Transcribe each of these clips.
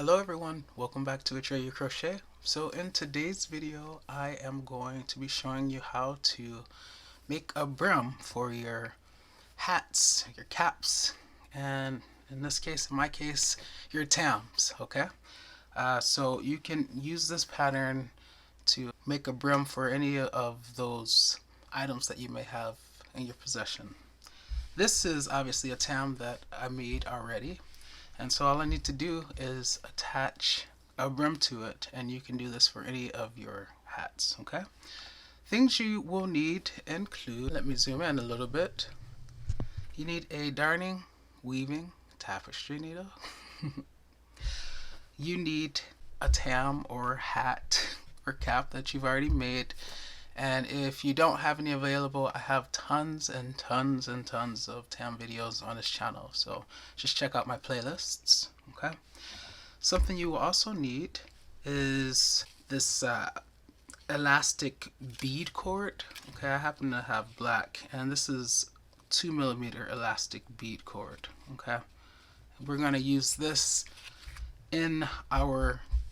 Hello everyone, welcome back to Atreyu Crochet. So in today's video I am going to be showing you how to make a brim for your hats, your caps, and in this case, in my case, your tams, okay? So you can use this pattern to make a brim for any of those items that you may have in your possession. This is obviously a tam that I made already. And so all I need to do is attach a brim to it, and you can do this for any of your hats, okay? Things you will need include, let me zoom in a little bit. You need a darning, weaving, tapestry needle. You need a tam or hat or cap that you've already made. And if you don't have any available, I have tons and tons and tons of tam videos on this channel. So just check out my playlists, okay? Something you will also need is this elastic bead cord. Okay, I happen to have black, and this is 2mm elastic bead cord, okay? We're gonna use this in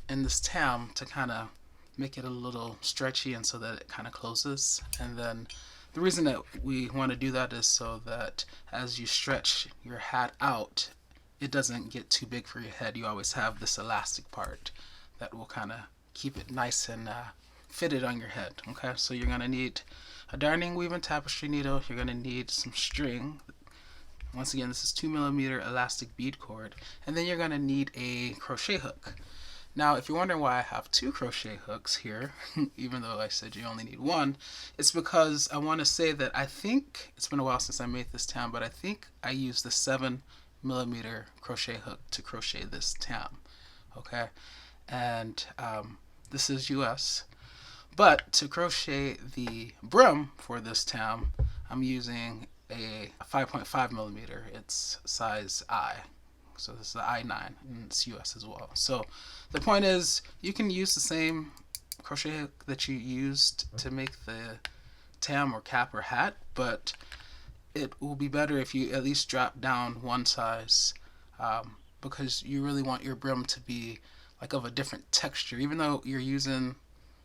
this tam to kind of make it a little stretchy and so that it kind of closes. And then the reason that we want to do that is so that as you stretch your hat out, it doesn't get too big for your head. You always have this elastic part that will kind of keep it nice and fitted on your head. Okay, so you're going to need a darning, weaving, tapestry needle. You're going to need some string. Once again, this is 2mm elastic bead cord. And then you're going to need a crochet hook. Now, if you're wondering why I have two crochet hooks here, even though I said you only need one, it's because I want to say that I think, it's been a while since I made this tam, but I think I used the 7mm crochet hook to crochet this tam, okay? And this is US. But to crochet the brim for this tam, I'm using a 5.5mm. It's size I. So this is the I9, and it's US as well. So the point is, you can use the same crochet hook that you used to make the tam or cap or hat, but it will be better if you at least drop down one size, because you really want your brim to be like of a different texture. Even though you're using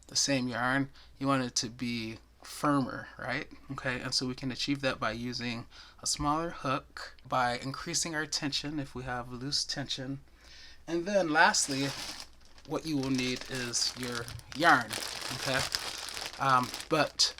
the same yarn, you want it to be firmer, right? Okay, and so we can achieve that by using a smaller hook, by increasing our tension if we have loose tension. And then lastly, what you will need is your yarn, okay? But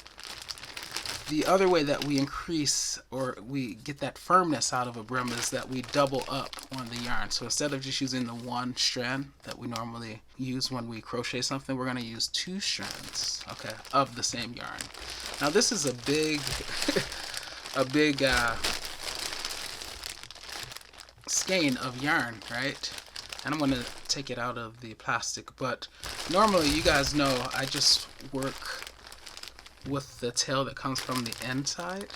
the other way that we increase or we get that firmness out of a brim is that we double up on the yarn. So instead of just using the one strand that we normally use when we crochet something, we're going to use two strands, okay, of the same yarn. Now this is a big skein of yarn, right? And I'm going to take it out of the plastic, but normally, you guys know, I just work with the tail that comes from the inside.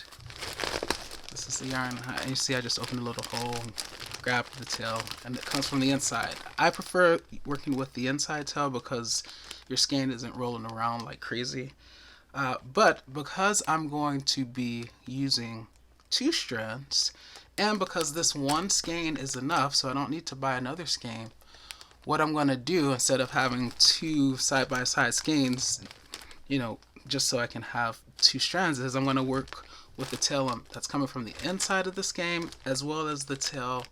This is the yarn, and you see I just opened a little hole, grabbed the tail, and it comes from the inside. I prefer working with the inside tail because your skein isn't rolling around like crazy. But because I'm going to be using two strands, and because this one skein is enough, so I don't need to buy another skein, what I'm going to do, instead of having two side-by-side skeins, you know, just so I can have two strands, is I'm going to work with the tail that's coming from the inside of the skein as well as the tail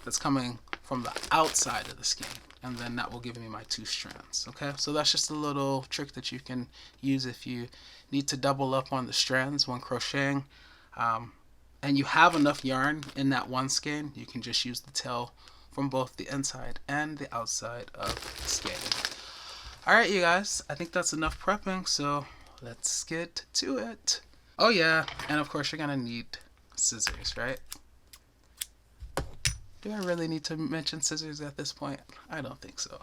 that's coming from the outside of the skein, and then that will give me my two strands. Okay, so that's just a little trick that you can use if you need to double up on the strands when crocheting, and you have enough yarn in that one skein. You can just use the tail from both the inside and the outside of the skein. Alright, you guys, I think that's enough prepping, so let's get to it. Oh yeah, and of course you're gonna need scissors, right? Do I really need to mention scissors at this point? I don't think so.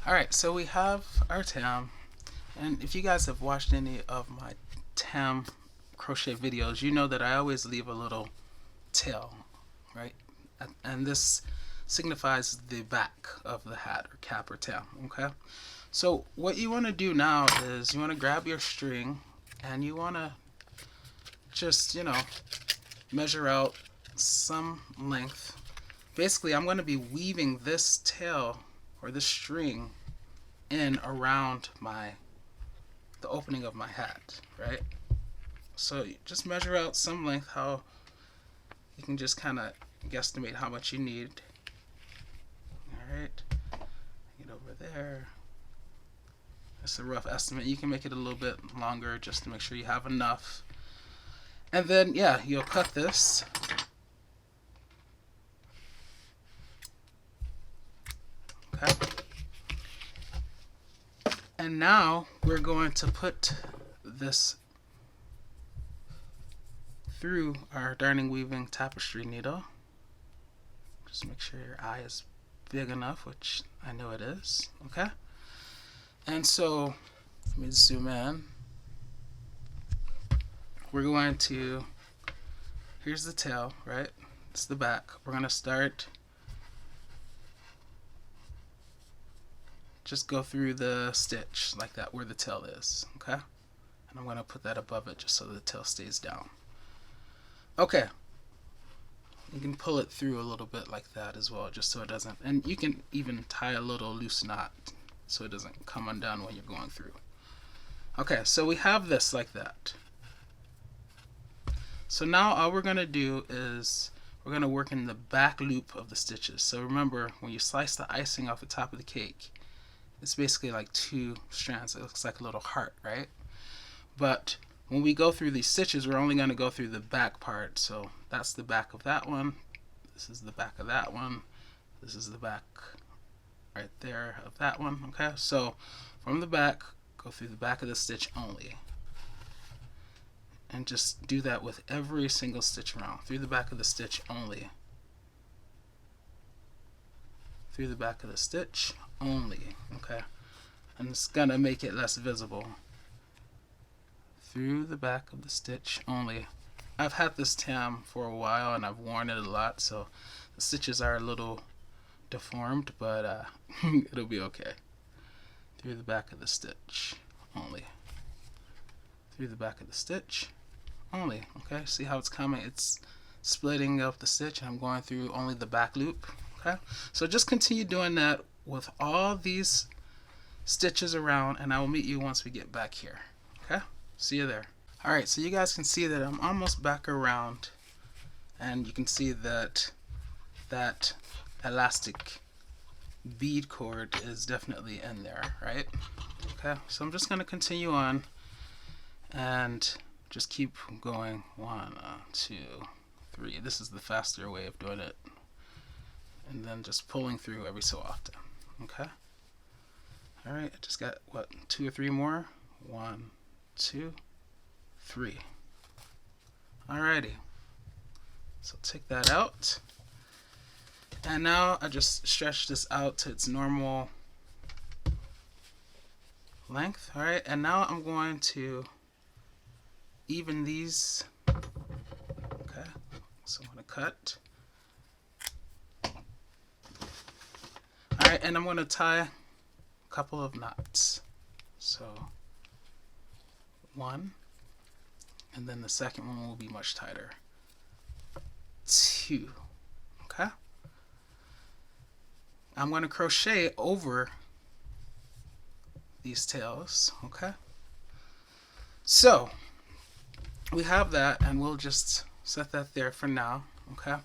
Alright, so we have our tam, and if you guys have watched any of my tam crochet videos, you know that I always leave a little tail, right? And this signifies the back of the hat or cap or tam, okay? So what you want to do now is you want to grab your string and you want to just, measure out some length. Basically, I'm going to be weaving this tail or this string in around the opening of my hat, right? So you just measure out some length, how you can just kind of guesstimate how much you need. Alright, get over there. That's a rough estimate. You can make it a little bit longer just to make sure you have enough. And then, yeah, you'll cut this. Okay. And now we're going to put this through our darning weaving tapestry needle. Just make sure your eye is big enough, which I know it is. Okay. And so, let me zoom in. We're going to, here's the tail, right? It's the back. We're going to start, just go through the stitch like that where the tail is, okay? And I'm going to put that above it just so the tail stays down. Okay. You can pull it through a little bit like that as well, just so it doesn't, and you can even tie a little loose knot so it doesn't come undone when you're going through. Okay, so we have this like that. So now all we're going to do is we're going to work in the back loop of the stitches. So remember, when you slice the icing off the top of the cake, it's basically like 2 strands. It looks like a little heart, right? But when we go through these stitches, we're only going to go through the back part. So that's the back of that one. This is the back of that one. This is the back right there of that one. Okay, so from the back, go through the back of the stitch only. And just do that with every single stitch around. Through the back of the stitch only. Through the back of the stitch only. Okay, and it's gonna make it less visible. Through the back of the stitch only. I've had this tam for a while and I've worn it a lot, so the stitches are a little deformed, but it'll be okay. Through the back of the stitch only. Through the back of the stitch only. Okay, see how it's coming? It's splitting up the stitch and I'm going through only the back loop. Okay, so just continue doing that with all these stitches around, and I will meet you once we get back here. Okay, see you there. Alright, so you guys can see that I'm almost back around, and you can see that that elastic bead cord is definitely in there, right? Okay, so I'm just going to continue on and just keep going. 1, 2, 3. This is the faster way of doing it. And then just pulling through every so often. Okay? Alright, I just got, what, 2 or 3 more? 1, 2, 3. Alrighty. So take that out. And now I just stretch this out to its normal length. Alright, and now I'm going to even these. Okay, so I'm going to cut. Alright, and I'm going to tie a couple of knots. So 1, and then the second one will be much tighter. 2. Okay? I'm going to crochet over these tails. Okay? So we have that, and we'll just set that there for now. Okay?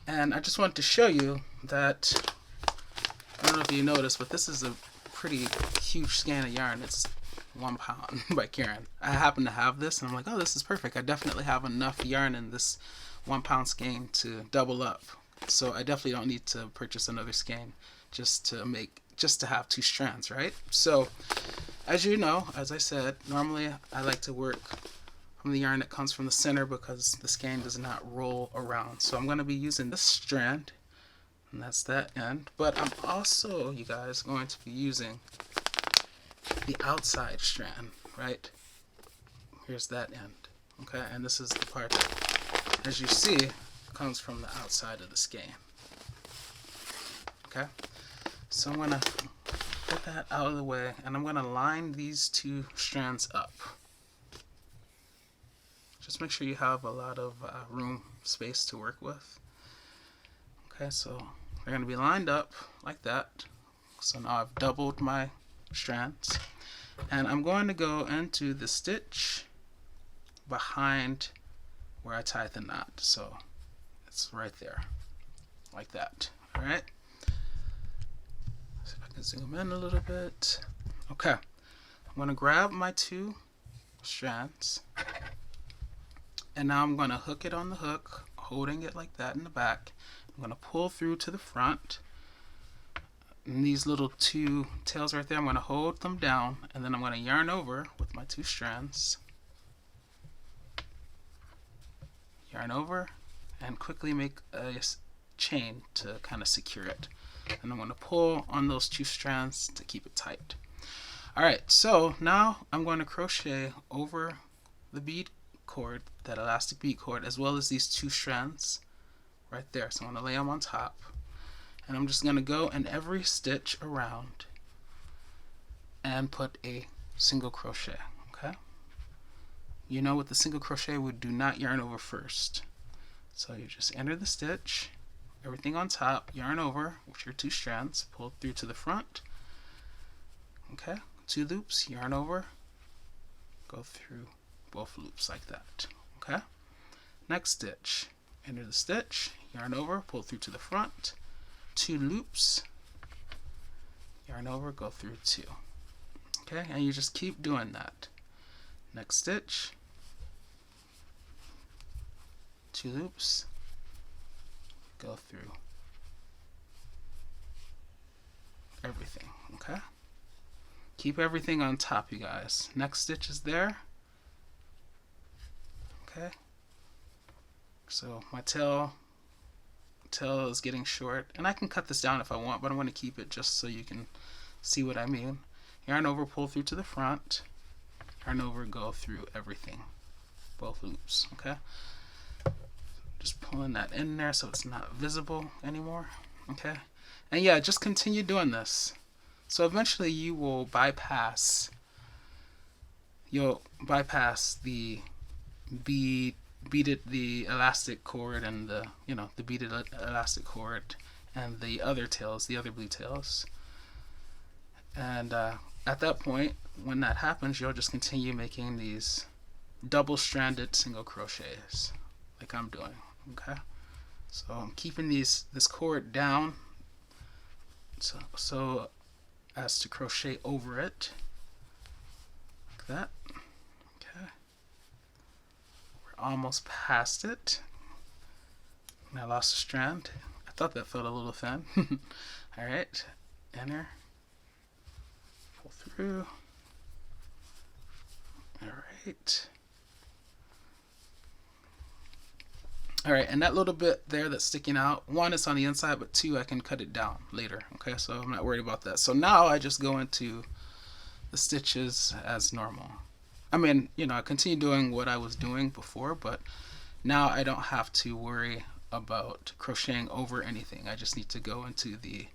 And I just want to show you that, I don't know if you noticed, but this is a pretty huge skein of yarn. It's 1 pound by Karen. I happen to have this, and I'm like, oh, this is perfect. I definitely have enough yarn in this 1 pound skein to double up. So I definitely don't need to purchase another skein just to have 2 strands, right? So as you know, as I said, normally I like to work from the yarn that comes from the center because the skein does not roll around. So I'm going to be using this strand, and that's that end. But I'm also, you guys, going to be using the outside strand, right? Here's that end. Okay, and this is the part that, as you see, comes from the outside of the skein. Okay, so I'm going to put that out of the way, and I'm going to line these 2 strands up. Just Just make sure you have a lot of room, space to work with. Okay, so they're going to be lined up like that. So now I've doubled my strands, and I'm going to go into the stitch behind where I tied the knot. So it's right there, like that. All right. See if I can zoom in a little bit. Okay, I'm going to grab my 2 strands, and now I'm going to hook it on the hook, holding it like that in the back. I'm going to pull through to the front, and these little 2 tails right there, I'm going to hold them down, and then I'm going to yarn over with my 2 strands, yarn over, and quickly make a chain to kind of secure it. And I'm going to pull on those 2 strands to keep it tight. Alright, so now I'm going to crochet over the bead cord, that elastic bead cord, as well as these 2 strands right there. So I'm going to lay them on top, and I'm just going to go in every stitch around and put a single crochet. Okay, you know, with the single crochet, we do not yarn over first. So you just enter the stitch, everything on top, yarn over with your 2 strands, pull through to the front. Okay, 2 loops, yarn over, go through both loops like that. Okay, next stitch, enter the stitch, yarn over, pull through to the front, 2 loops, yarn over, go through 2. Okay, and you just keep doing that. Next stitch, 2 loops, go through everything. Okay, keep everything on top, you guys. Next stitch is there. Okay, so my tail is getting short, and I can cut this down if I want, but I'm going to keep it just so you can see what I mean. Yarn over, pull through to the front, yarn over, go through everything, both loops. Okay, just pulling that in there so it's not visible anymore. Okay, and yeah, just continue doing this. So eventually you will bypass the the elastic cord and the beaded elastic cord and the other tails, the other blue tails. And at that point, when that happens, you'll just continue making these double-stranded single crochets like I'm doing. Okay, so I'm keeping this cord down so as to crochet over it like that. Okay, we're almost past it, and I lost a strand. I thought that felt a little thin. All right, enter, pull through. All right. Alright, and that little bit there that's sticking out, 1, it's on the inside, but 2, I can cut it down later. Okay, so I'm not worried about that. So now I just go into the stitches as normal. I mean, I continue doing what I was doing before, but now I don't have to worry about crocheting over anything. I just need to go into the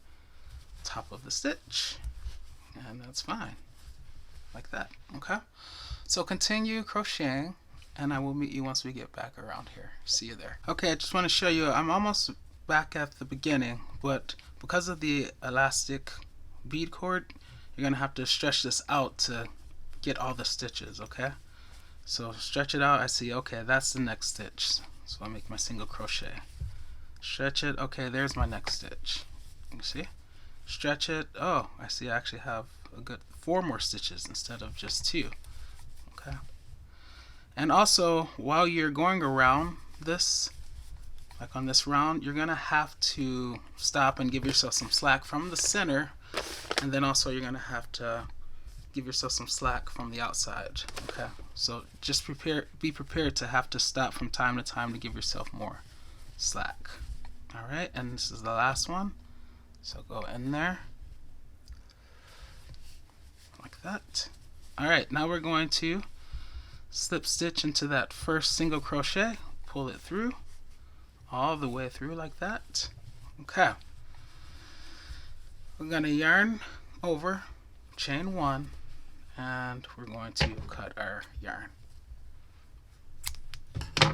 top of the stitch, and that's fine, like that. Okay, so continue crocheting, and I will meet you once we get back around here. See you there. Okay, I just want to show you, I'm almost back at the beginning, but because of the elastic bead cord, you're going to have to stretch this out to get all the stitches. Okay, so stretch it out. I see, okay, that's the next stitch. So I'll make my single crochet. Stretch it. Okay, there's my next stitch. You see? Stretch it. Oh, I see, I actually have a good 4 more stitches instead of just 2. Okay. And also, while you're going around this, like on this round, you're going to have to stop and give yourself some slack from the center, and then also you're going to have to give yourself some slack from the outside. Okay, so just be prepared to have to stop from time to time to give yourself more slack. Alright, and this is the last one, so go in there like that. Alright, now we're going to slip stitch into that first single crochet, pull it through all the way through like that. Okay, we're going to yarn over, chain 1, and we're going to cut our yarn.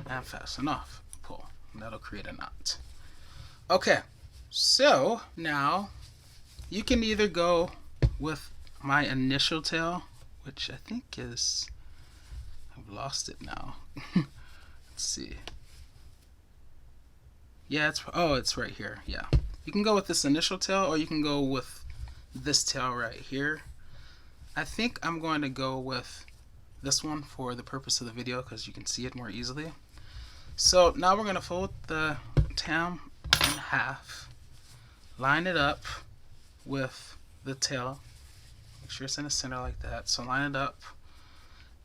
and fasten off, pull, and that'll create a knot. Okay, so now you can either go with my initial tail, which I think is, I've lost it now. Let's see. Yeah, it's right here. Yeah, you can go with this initial tail, or you can go with this tail right here. I think I'm going to go with this one for the purpose of the video because you can see it more easily. So now we're going to fold the tam in half, line it up with the tail, make sure it's in the center like that. So line it up,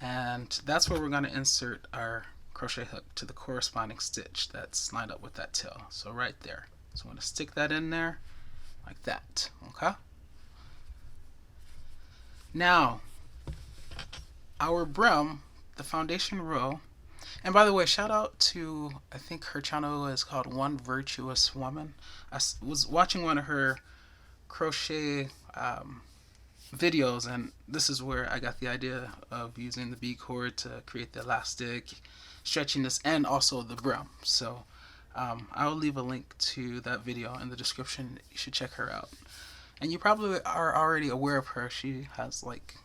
and that's where we're going to insert our crochet hook to the corresponding stitch that's lined up with that tail. So right there. So I'm going to stick that in there like that. Okay. Now our brim, the foundation row, and by the way, shout out to, I think her channel is called One Virtuous Woman. I was watching one of her crochet videos, and this is where I got the idea of using the bead cord to create the elastic, stretchiness, and also the brim. So I'll leave a link to that video in the description. You should check her out. And you probably are already aware of her. She has like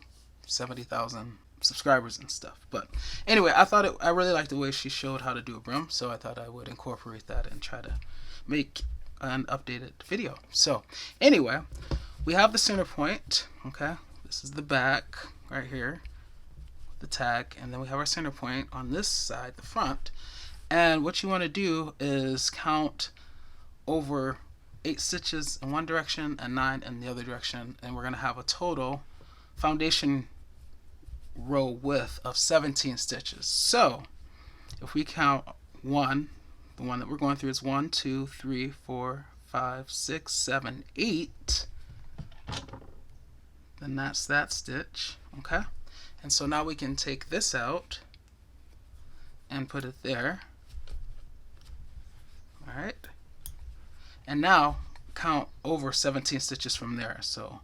70,000 subscribers and stuff. But anyway, I really liked the way she showed how to do a brim, so I thought I would incorporate that and try to make an updated video. So anyway, we have the center point. Okay, this is the back right here, the tag, and then we have our center point on this side, the front. And what you want to do is count over 8 stitches in one direction and 9 in the other direction, and we're going to have a total foundation row width of 17 stitches. So if we count one, the one that we're going through is 1, 2, 3, 4, 5, 6, 7, 8, then that's that stitch. Okay, and so now we can take this out and put it there. All right, and now count over 17 stitches from there. So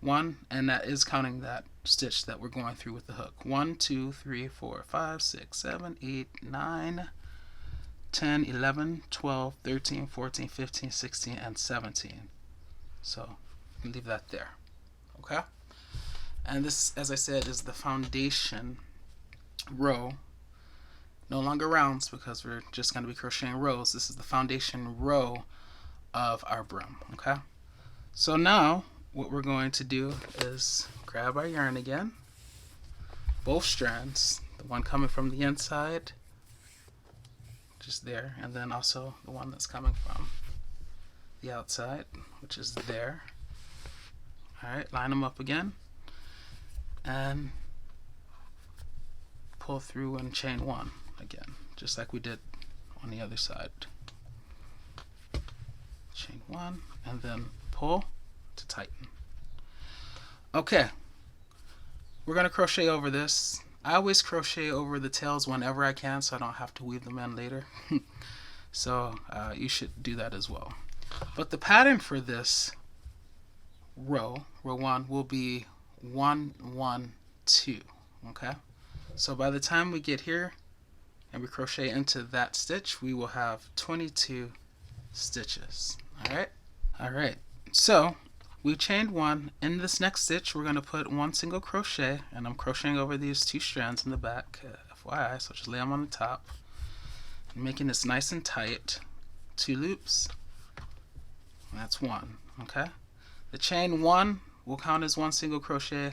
1, and that is counting that stitch that we're going through with the hook. 1, 2, 3, 4, 5, 6, 7, 8, 9, 10, 11, 12, 13, 14, 15, 16, and 17. So you can leave that there. Okay, and this, as I said, is the foundation row. No longer rounds because we're just going to be crocheting rows. This is the foundation row of our brim. Okay, so now what we're going to do is grab our yarn again, both strands, the one coming from the inside, just there, and then also the one that's coming from the outside, which is there. All right, line them up again and pull through and chain 1 again, just like we did on the other side. Chain 1 and then pull to tighten. Okay, we're going to crochet over this. I always crochet over the tails whenever I can so I don't have to weave them in later. So you should do that as well. But the pattern for this row 1, will be 1, 1, 2. Okay, so by the time we get here and we crochet into that stitch, we will have 22 stitches. All right, so we chained 1. In this next stitch we're going to put 1 single crochet, and I'm crocheting over these 2 strands in the back, FYI, so just lay them on the top and making this nice and tight. 2 loops, that's 1. Okay, the chain 1 will count as 1 single crochet.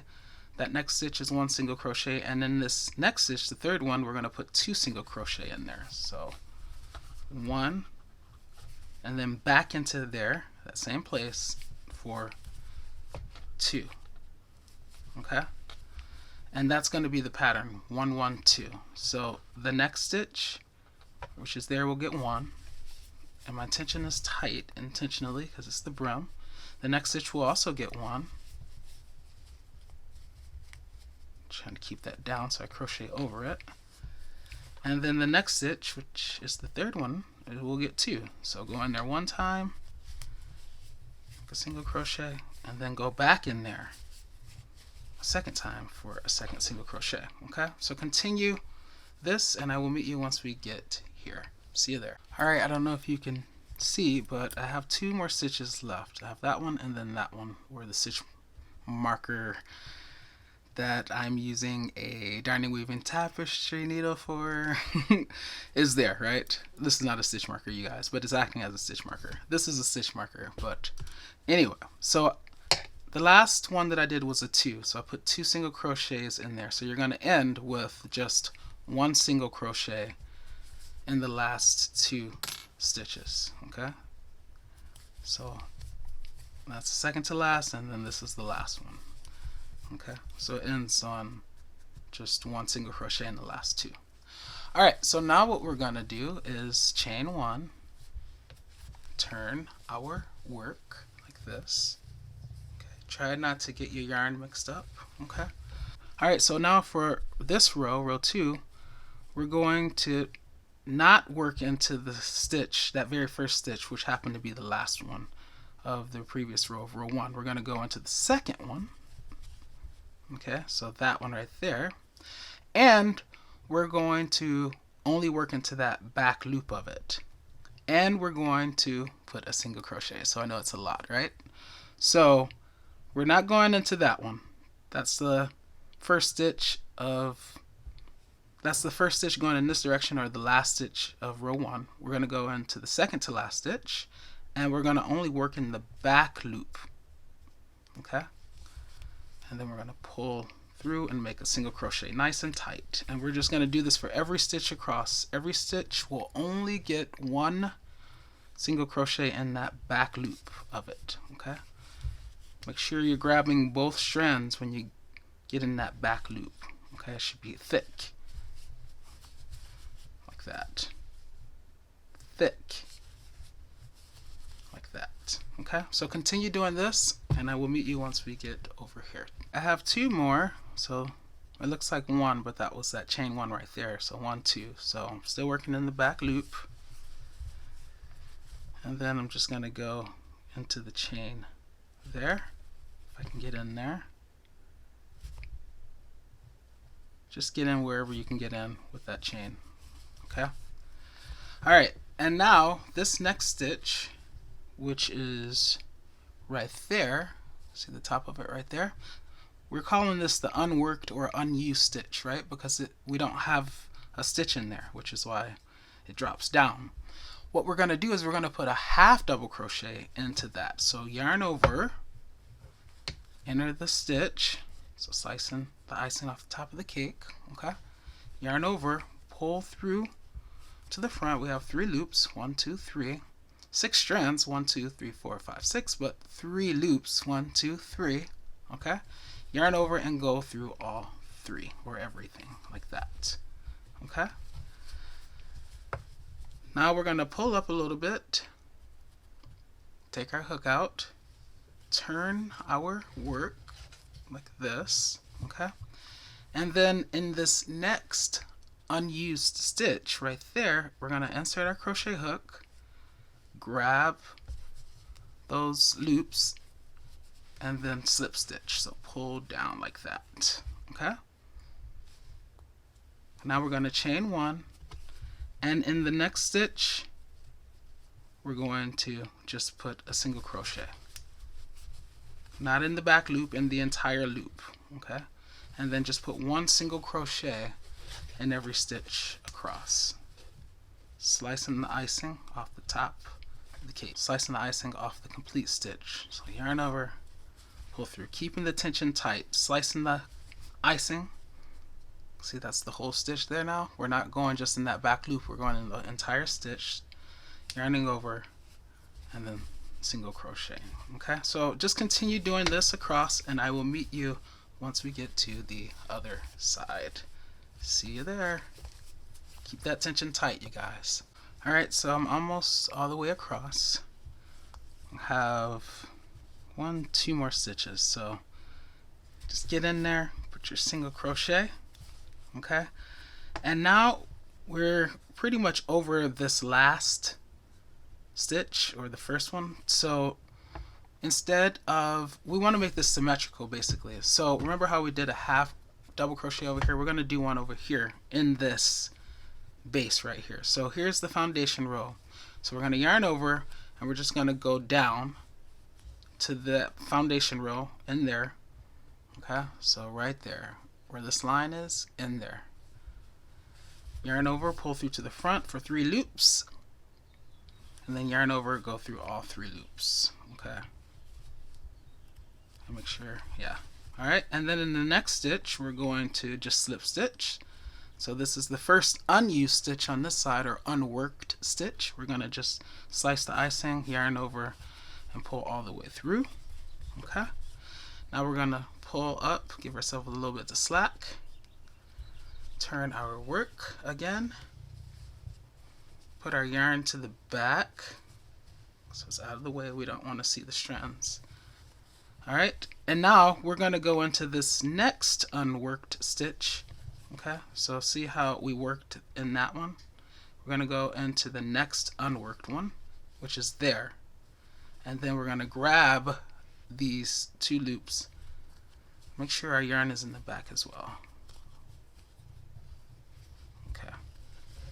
That next stitch is 1 single crochet, and then this next stitch, the third one, we're going to put 2 single crochet in there. So 1, and then back into there, that same place, for 2. Okay, and that's going to be the pattern, 1, 1, 2. So the next stitch, which is there, will get 1, and my tension is tight intentionally because it's the brim. The next stitch will also get 1. Trying to keep that down so I crochet over it, and then the next stitch, which is the third one, it will get 2. So go in there 1 time, a single crochet, and then go back in there a second time for a second single crochet. Okay, so continue this, and I will meet you once we get here. See you there. Alright, I don't know if you can see, but I have 2 more stitches left. I have that one and then that one where the stitch marker that I'm using a darning weaving tapestry needle for is there, right? This is not a stitch marker, you guys, but it's acting as a stitch marker. This is a stitch marker, but anyway, so the last one that I did was a 2, so I put 2 single crochets in there. So you're going to end with just 1 single crochet in the last 2 stitches, okay? So that's the second to last, and then this is the last one. Okay, so it ends on just 1 single crochet in the last 2. Alright, so now what we're gonna do is chain 1, turn our work like this. Okay, try not to get your yarn mixed up. Okay. Alright, so now for this row, row 2, we're going to not work into the stitch, that very first stitch, which happened to be the last one of the previous row of row 1. We're gonna go into the second one. Okay, so that one right there, and we're going to only work into that back loop of it, and we're going to put a single crochet. So I know it's a lot, right? So we're not going into that one. That's the first stitch going in this direction, or the last stitch of row 1. We're going to go into the second to last stitch, and we're going to only work in the back loop. Okay, and then we're going to pull through and make a single crochet nice and tight, and we're just going to do this for every stitch across. Every stitch will only get 1 single crochet in that back loop of it. Okay, make sure you're grabbing both strands when you get in that back loop. Okay, it should be thick like that, thick like that. Okay, so continue doing this, and I will meet you once we get over here. I have 2 more, so it looks like 1, but that was that chain 1 right there. So 1, 2. So I'm still working in the back loop, and then I'm just going to go into the chain there. If I can get in there, just get in wherever you can get in with that chain. Okay. Alright, and now this next stitch, which is right there, see the top of it right there, we're calling this the unworked or unused stitch, right? Because we don't have a stitch in there, which is why it drops down. What we're going to do is we're going to put a half double crochet into that. So yarn over, enter the stitch, so slicing the icing off the top of the cake. Okay, yarn over, pull through to the front. We have 3 loops, 1, 2, 3, 6 strands, 1, 2, 3, 4, 5, 6, but 3 loops, 1, 2, 3. Okay, yarn over and go through all 3, or everything like that. Okay, now we're going to pull up a little bit, take our hook out, turn our work like this. Okay, and then in this next unused stitch right there, we're going to insert our crochet hook, grab those loops, and then slip stitch. So pull down like that. Okay, now we're going to chain 1, and in the next stitch we're going to just put a single crochet, not in the back loop, in the entire loop. Okay, and then just put 1 single crochet in every stitch across, slicing the icing off the top of the cake, slicing the icing off the complete stitch. So yarn over, pull through, keeping the tension tight, slicing the icing. See, that's the whole stitch there. Now we're not going just in that back loop, we're going in the entire stitch, yarning over, and then single crochet. Okay, so just continue doing this across, and I will meet you once we get to the other side. See you there. Keep that tension tight, you guys. Alright, so I'm almost all the way across. I have 1, 2 more stitches, so just get in there, put your single crochet. Okay, and now we're pretty much over this last stitch, or the first one. So instead of, we want to make this symmetrical basically. So remember how we did a half double crochet over here, we're going to do one over here in this base right here. So here's the foundation row. So we're going to yarn over and we're just going to go down to the foundation row in there. Okay, so right there where this line is, in there. Yarn over, pull through to the front for 3 loops, and then yarn over, go through all 3 loops. Okay, and make sure, yeah. Alright, and then in the next stitch we're going to just slip stitch. So this is the first unused stitch on this side, or unworked stitch. We're going to just slice the icing, yarn over, and pull all the way through. Okay, now we're going to pull up, give ourselves a little bit of slack, turn our work again, put our yarn to the back so it's out of the way, we don't want to see the strands. Alright, and now we're going to go into this next unworked stitch. Okay, so see how we worked in that one? We're going to go into the next unworked one, which is there. And then we're going to grab these 2 loops. Make sure our yarn is in the back as well. Okay,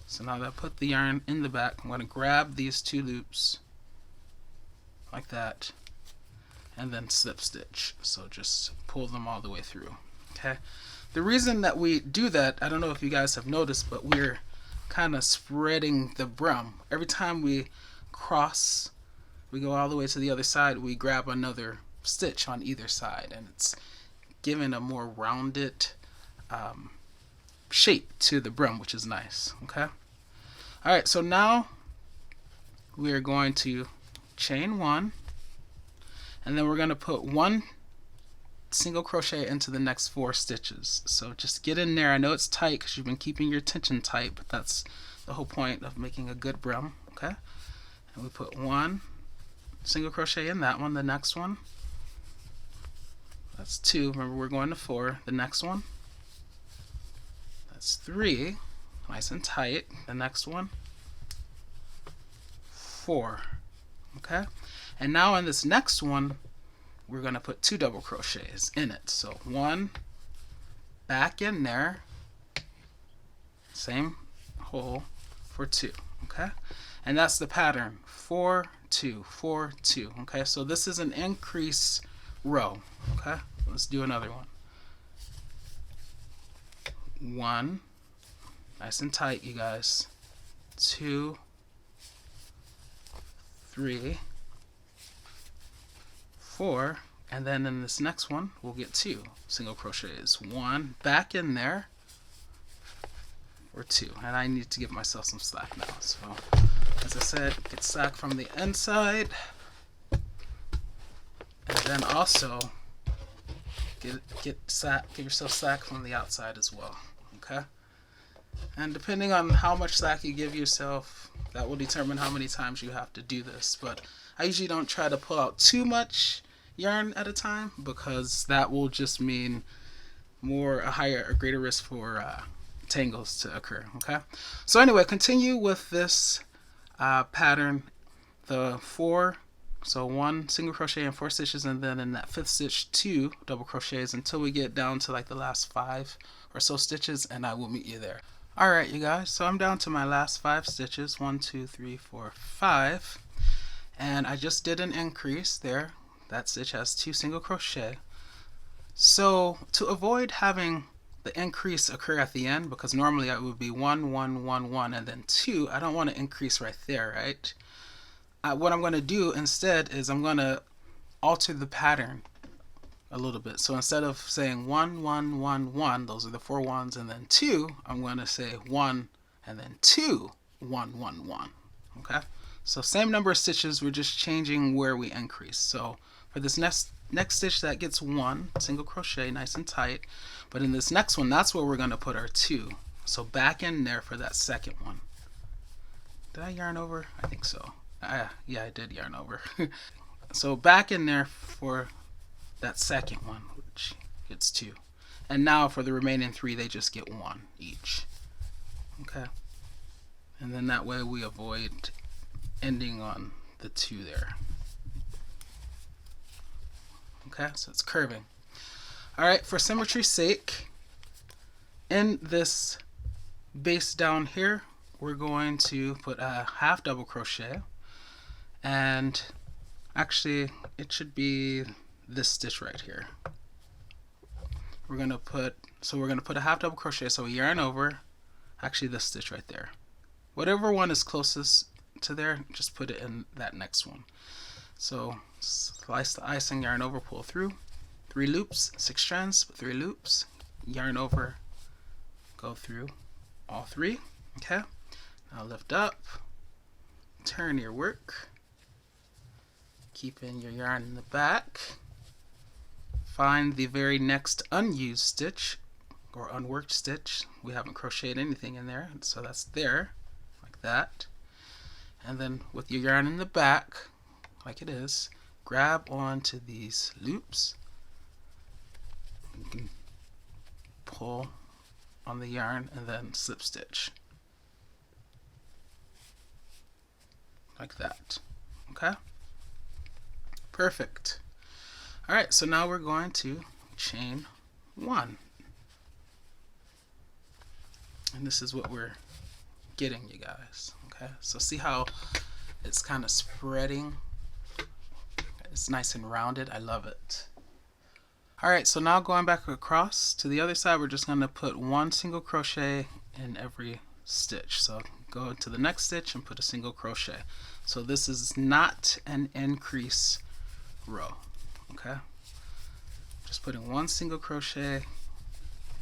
so now that I put the yarn in the back, I'm going to grab these 2 loops like that and then slip stitch. So just pull them all the way through. Okay, the reason that we do that, I don't know if you guys have noticed, but we're kind of spreading the brim. Every time we cross, we go all the way to the other side, we grab another stitch on either side, and it's giving a more rounded shape to the brim, which is nice. Okay, alright, so now we are going to chain 1, and then we're going to put 1 single crochet into the next 4 stitches. So just get in there. I know it's tight because you've been keeping your tension tight, but that's the whole point of making a good brim. Okay, and we put 1 single crochet in that one. The next one, that's 2. Remember, we're going to 4. The next one, that's 3, nice and tight. The next one, 4. Okay, and now in this next one we're going to put 2 double crochets in it. So 1 back in there, same hole for 2. Okay, and that's the pattern, 4 2 4 2. Okay, so this is an increase row. Okay, let's do another one. 1, nice and tight, you guys. 2, 3, 4, and then in this next one we'll get 2 single crochets. 1 back in there for 2, and I need to give myself some slack now. So as I said, get slack from the inside, and then also give yourself slack from the outside as well. Okay, and depending on how much slack you give yourself, that will determine how many times you have to do this. But I usually don't try to pull out too much yarn at a time, because that will just mean a greater risk for tangles to occur. Okay, so anyway, continue with this pattern, the 4, so 1 single crochet and 4 stitches, and then in that 5th stitch 2 double crochets until we get down to like the last 5 or so stitches, and I will meet you there. Alright, you guys, so I'm down to my last 5 stitches, 1 2 3 4 5, and I just did an increase there. That stitch has 2 single crochet. So to avoid having the increase occur at the end, because normally it would be 1 1 1 1 and then 2, I don't want to increase right there, right? What I'm going to do instead is I'm going to alter the pattern a little bit. So instead of saying 1 1 1 1, those are the 4 ones, and then 2, I'm going to say 1 and then 2 1 1 1. Okay, so same number of stitches, we're just changing where we increase. So for this next stitch, that gets 1 single crochet, nice and tight, but in this next one, that's where we're going to put our 2. So back in there for that second one. Did I yarn over? I think so. Yeah, I did yarn over. So back in there for that second one, which gets 2, and now for the remaining 3, they just get 1 each. Okay, and then that way we avoid ending on the 2 there. Okay, so it's curving. Alright, for symmetry's sake, In this base down here, we're going to put a half double crochet, and actually it should be this stitch right here. We're gonna put a half double crochet, so we yarn over, actually this stitch right there. Whatever one is closest to there, just put it in that next one. So slice the icing, yarn over, pull through, 3 loops, 6 strands, 3 loops, yarn over, go through all 3. Okay, now lift up, turn your work, keeping your yarn in the back, find the very next unused stitch or unworked stitch. We haven't crocheted anything in there, so that's there, like that. And then with your yarn in the back, like it is, grab onto these loops. You can pull on the yarn and then slip stitch. Like that. Okay? Perfect. Alright, so now we're going to chain 1. And this is what we're getting, you guys. Okay? So see how it's kind of spreading? It's nice and rounded. I love it. Alright, so now going back across to the other side, we're just going to put 1 single crochet in every stitch. So go to the next stitch and put a single crochet. So this is not an increase row. Okay? Just putting 1 single crochet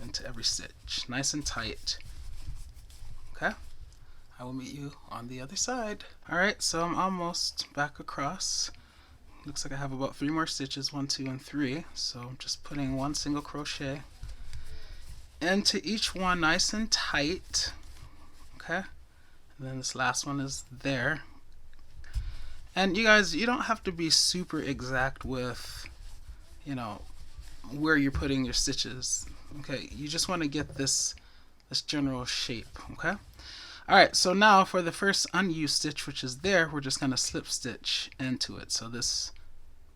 into every stitch. Nice and tight. Okay? I will meet you on the other side. Alright, so I'm almost back across. Looks like I have about 3 more stitches, 1, 2, and 3. So I'm just putting 1 single crochet into each one nice and tight. Okay? And then this last one is there. And you guys, you don't have to be super exact with, you know, where you're putting your stitches. Okay? You just want to get this general shape. Okay? Alright, so now for the first unused stitch, which is there, we're just going to slip stitch into it. So this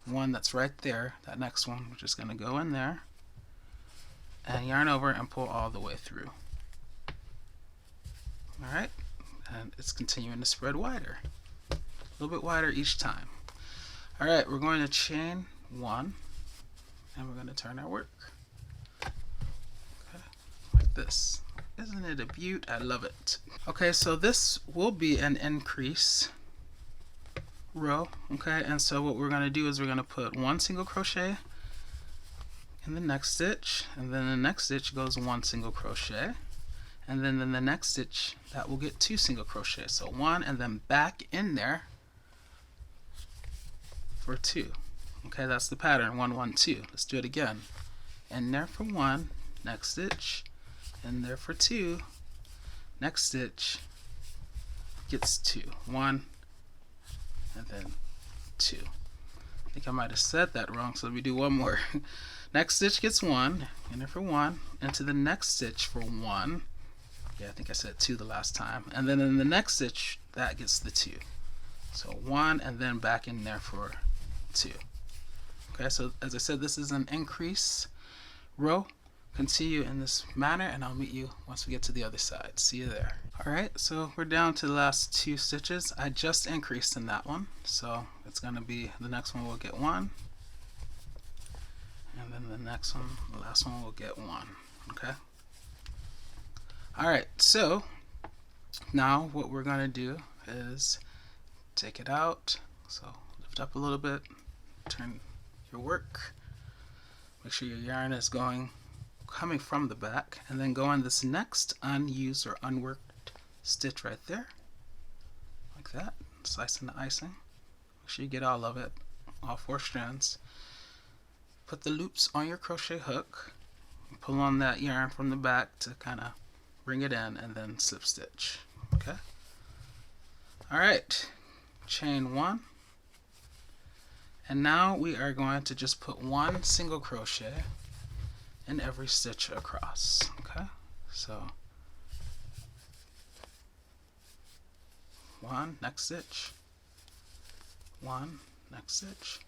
one that's right there, that next one, we're just going to go in there and yarn over and pull all the way through. Alright, and it's continuing to spread wider. A little bit wider each time. Alright, we're going to chain 1 and we're going to turn our work. Okay, like this. Isn't it a beaut? I love it. Okay, so this will be an increase row. Okay, and so what we're going to do is we're going to put 1 single crochet in the next stitch, and then the next stitch goes 1 single crochet, and then in the next stitch that will get 2 single crochet. So 1 and then back in there for 2. Okay, that's the pattern, 1, 1, 2. Let's do it again. In there for 1, next stitch, in there for 2, next stitch gets 2, 1 and then 2. I think I might have said that wrong, so let me do one more. Next stitch gets 1, in there for 1, into the next stitch for 1. Yeah, I think I said 2 the last time, and then in the next stitch that gets the 2. So 1 and then back in there for 2. Okay, so as I said, this is an increase row. Continue in this manner and I'll meet you once we get to the other side. See you there. Alright, so we're down to the last 2 stitches. I just increased in that one, so it's going to be, the next one will get 1, and then the next one, the last one will get 1. Okay? Alright, so now what we're going to do is take it out. So lift up a little bit, turn your work, make sure your yarn is coming from the back, and then go on this next unused or unworked stitch right there, like that, slicing the icing. Make sure you get all of it, all 4 strands. Put the loops on your crochet hook, pull on that yarn from the back to kind of bring it in, and then slip stitch. Okay. Alright, chain 1, and now we are going to just put 1 single crochet in every stitch across. Okay, so 1, next stitch, 1, next stitch,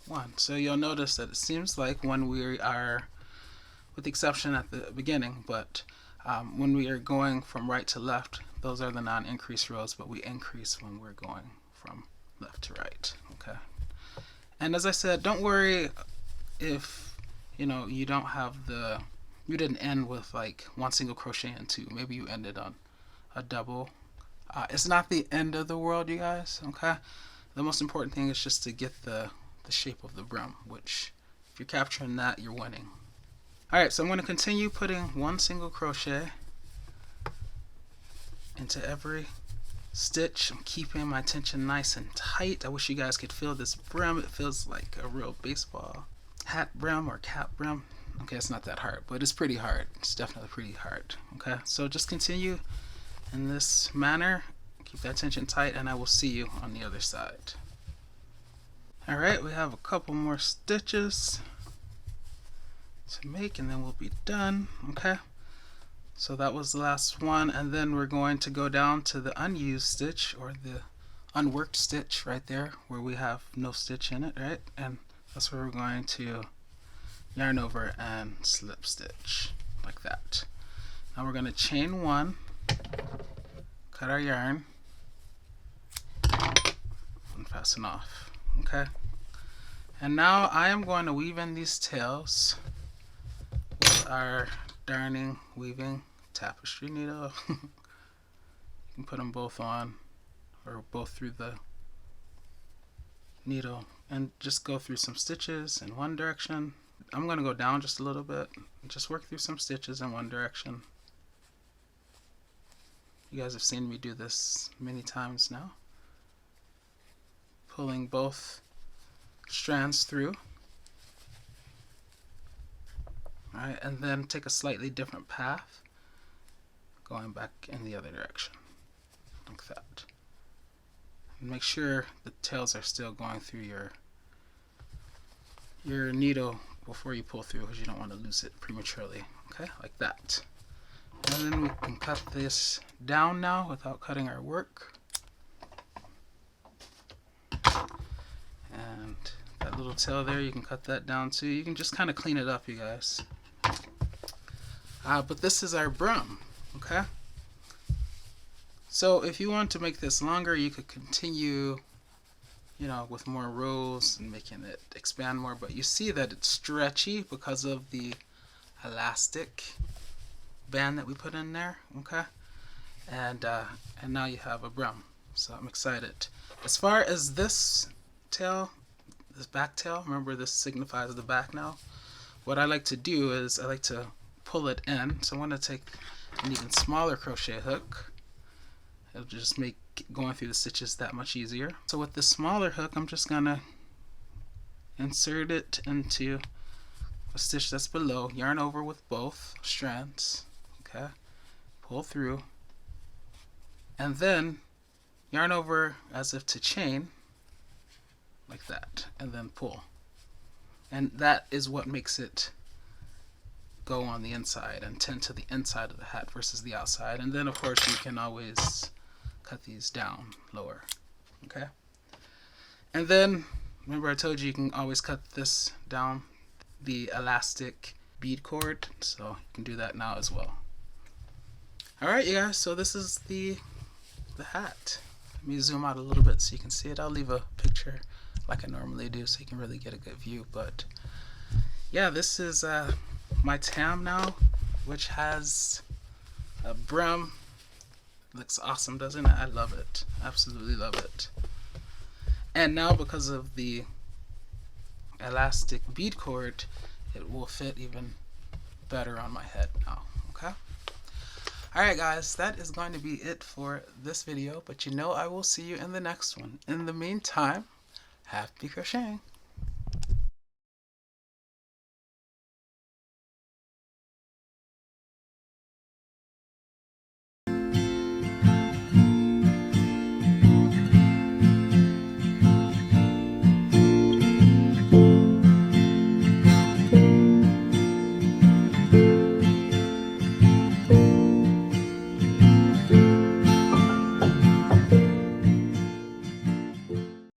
1. So you'll notice that it seems like when we are with the exception at the beginning, but when we are going from right to left, those are the non-increase rows, but we increase when we're going from left to right. Okay. And as I said, don't worry if you don't have you didn't end with like one single crochet and two. Maybe you ended on a double. It's not the end of the world, you guys. Okay. The most important thing is just to get the shape of the brim, which if you're capturing that, you're winning. Alright, so I'm going to continue putting one single crochet into every stitch. I'm keeping my tension nice and tight. I wish you guys could feel this brim. It feels like a real baseball hat brim or cap brim. Okay, it's not that hard, but it's pretty hard. It's definitely pretty hard. Okay, so just continue in this manner. Keep that tension tight, and I will see you on the other side. Alright, we have a couple more stitches to make, and then we'll be done. Okay, so that was the last one, and then we're going to go down to the unused stitch, or the unworked stitch right there where we have no stitch in it, right? And that's where we're going to yarn over and slip stitch like that. Now we're going to chain one, cut our yarn, and fasten off. Okay, and now I am going to weave in these tails with our darning weaving tapestry needle. You can put them both on, or both through the needle, and just go through some stitches in one direction. I'm going to go down just a little bit and just work through some stitches in one direction. You guys have seen me do this many times now. Pulling both strands through. Alright, and then take a slightly different path, going back in the other direction, like that. And make sure the tails are still going through your needle before you pull through, because you don't want to lose it prematurely. Okay, like that. And then we can cut this down now without cutting our work. And that little tail there, you can cut that down too. You can just kind of clean it up, you guys. But this is our brim, okay? So if you want to make this longer, you could continue, with more rows and making it expand more. But you see that it's stretchy because of the elastic band that we put in there, okay? And now you have a brim. So I'm excited. As far as this tail, this back tail, remember this signifies the back now. What I like to do is I like to pull it in. So I'm going to take an even smaller crochet hook. It'll just make going through the stitches that much easier. So with the smaller hook, I'm just going to insert it into a stitch that's below, yarn over with both strands, okay, pull through, and then yarn over as if to chain, like that, and then pull. And that is what makes it go on the inside and tend to the inside of the hat versus the outside. And then of course you can always cut these down lower, okay? And then remember I told you you can always cut this down the elastic bead cord, so you can do that now as well. Alright, you guys, so this is the hat. Let me zoom out a little bit so you can see it. I'll leave a picture like I normally do so you can really get a good view. But yeah, this is my tam now, which has a brim. Looks awesome, doesn't it? I love it. Absolutely love it. And now because of the elastic bead cord, it will fit even better on my head now. Okay? Alright guys, that is going to be it for this video, but I will see you in the next one. In the meantime, happy crocheting!